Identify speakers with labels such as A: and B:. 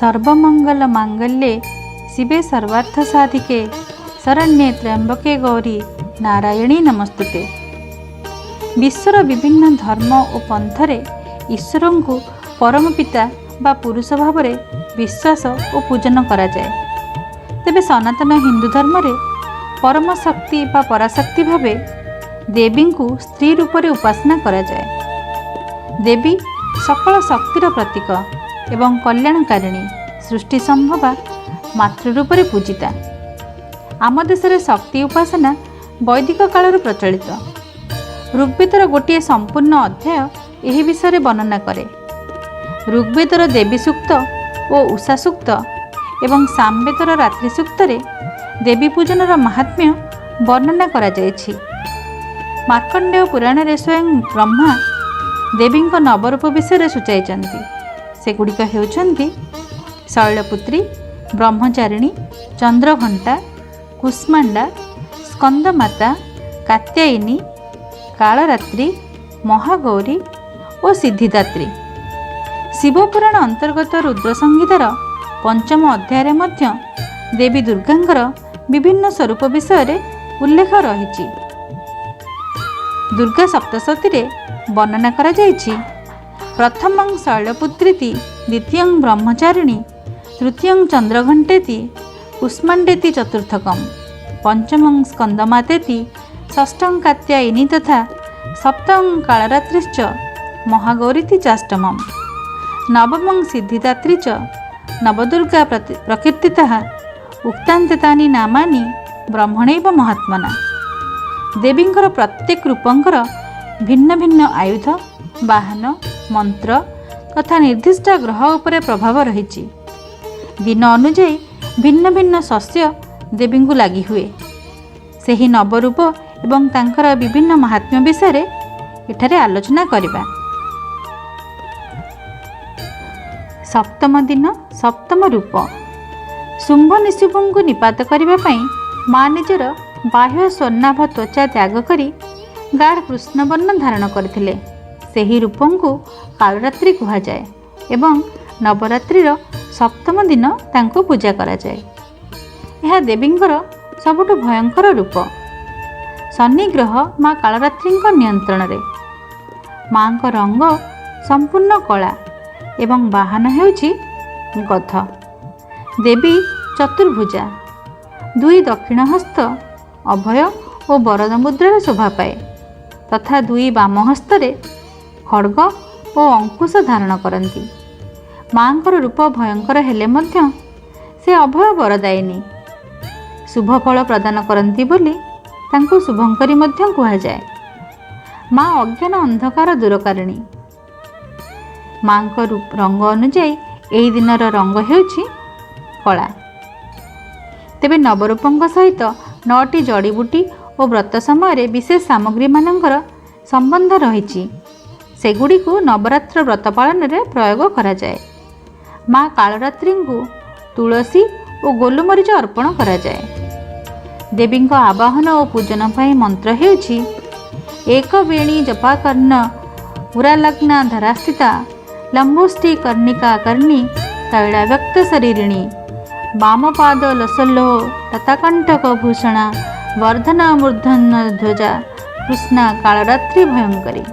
A: सर्वमंगल मांगल्ये शिवे सर्वार्थ साधिके शरण्ये त्र्यंबके गौरी नारायणी नमस्तुते। विश्वर विभिन्न धर्म और पंथरे ईश्वर को परम पिता बा पुरुष भाव में विश्वास और पूजन करा जाए। तेबे सनातन हिंदू धर्म रे परम शक्ति बा पराशक्ति भावे देवी को स्त्री रूप में उपासना करा जाए। देवी सकल शक्तिर प्रतीक एवं कल्याणकारिणी सृष्टि संभवा मातृ रूप में पूजिता। आम देश में शक्ति उपासना वैदिक काल प्रचलित। ऋग्वेदर गोटे संपूर्ण अध्याय यही विषय वर्णना करे। ऋग्वेदर देवी सूक्त और उषा सूक्त एवं सामवेदर रात्रि सूक्त रे देवी पूजनर महात्म्य वर्णना करा जायछि। मार्कंडेय पुराण रे स्वयं ब्रह्मा देवी नवरूप विषय सूचाई। सेगुड़िक हेउछन्ति शैलपुत्री, ब्रह्मचारिणी, चंद्रघंटा, कुष्मांडा, स्कंदमाता, कात्यायनी, कालरात्रि, महागौरी और सिद्धिदात्री। शिवपुराण अंतर्गत रुद्र संहितार पंचम अध्याय मध्य देवी दुर्गांकर विभिन्न स्वरूप विषय उल्लेख रही। दुर्गा सप्तशती रे वर्णना करा जायछि। प्रथमं शैलपुत्रीति, द्वितीयं ब्रह्मचारिणी, तृतीयं चंद्रघंटेति, कुष्मांडेति चतुर्थकं, पंचमं स्कंदमातेति, षष्ठं कात्यायनी तथा सप्तमं कालरात्रिश्च महागौरीति चाष्टमं, नवमं सिद्धिदात्री च नवदुर्गा प्रकीर्तितः उक्तान्तानि नामानि ब्रह्मणैव महात्मना। देवींकर प्रत्येक रूपंकर भिन्न भिन्न आयुध, वाहन, मंत्र तथा निर्दिष्ट ग्रह उपरे प्रभाव रही। दिन अनुଯାयी भिन्न भिन्न शस्य देवी को लगी हुए। सही नवरूप एवं तांकर विभिन्न महात्म्य विषय एठारे आलोचना करिबा। सप्तम दिन सप्तम रूप। शुंभ निशुंभ को निपात करने माँ निजर बाह्य स्वर्णाभ त्वचा त्याग करी गाढ़ कृष्णवर्ण धारण करथिले। ସେହି रूपଙ୍କୁ कालरात्रि କୁହାଯାଏ ଏବଂ ନବରାତ୍ରିର ସପ୍ତମ ଦିନ ତାଙ୍କୁ ପୂଜା କରାଯାଏ। ଏହା ଦେବୀଙ୍କର ସବୁଠୁ ଭୟଙ୍କର ରୂପ। ଶନି ଗ୍ରହ ମା କାଳରାତ୍ରିଙ୍କ ନିୟନ୍ତ୍ରଣରେ। ମାଙ୍କ ରଙ୍ଗ ସମ୍ପୂର୍ଣ୍ଣ କଳା ଏବଂ ବାହନ ହେଉଛି ଗଧ। ଦେବୀ ଚତୁର୍ଭୁଜା, ଦୁଇ ଦକ୍ଷିଣ ହସ୍ତ ଅଭୟ ଓ ବରଦ ମୁଦ୍ରାରେ ଶୋଭା ପାଏ ତଥା ଦୁଇ ବାମ ହସ୍ତରେ खड्ग और अंकुश धारण करती। माँकर रूप भयंकर हेले मध्य से अभय वरदायिनी, शुभ फल प्रदान करती बोली तांको शुभंकरी मध्य कहुए। माँ अज्ञान अंधकार दूरकारिणी। माँ रूप रंग अनुजाई यही दिनर रंग हेउछि कला। तेबे नवरूपंक सहित 9टी जड़ीबूटी और व्रत समय विशेष सामग्री मानकर संबंध रही। सेगुड़ी को नवरात्र व्रत पालन में प्रयोग करा जाए। माँ कालरात्रि को तुलसी और गोलमरीच अर्पण करा जाए। देवी आवाहन और पूजन पाई मंत्र हेउछि एक वेणी जपाकर्ण पुरालग्ना धरास्थिता लंबोष्टि कर्णिका कर्णी तैलाव्यक्त शरीरिणी वामपाद लसल्लो लताकंटक भूषणा वर्धना मूर्धन ध्वजा कृष्णा कालरात्रि भयंकरी।